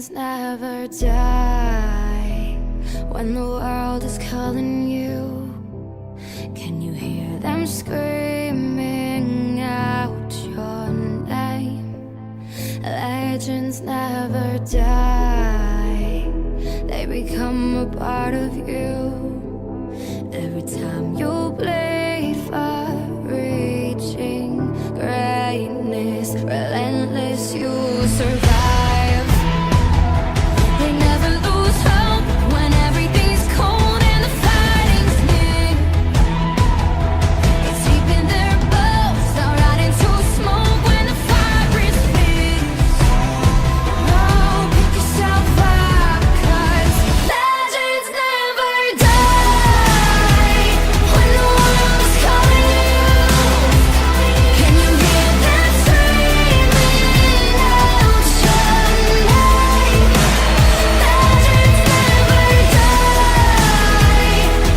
Legends never die. When the world is calling you, can you hear them screaming out your name? Legends never die. They become a part of you. Every time you bleed for reaching greatness, relentless, you survive. They never lose hope when everything's cold and the fighting's near. It's deep in their bones, they'll rot into smoke when the fire is fierce. Oh, pick yourself up, 'cause legends never die. When the world is calling you, can you hear them screaming out your name? Legends never die.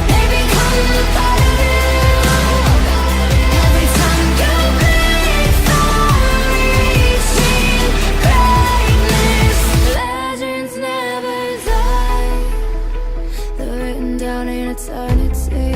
They become a part of you. Every time you bleed for reaching greatness, legends never die. They're written down in eternity.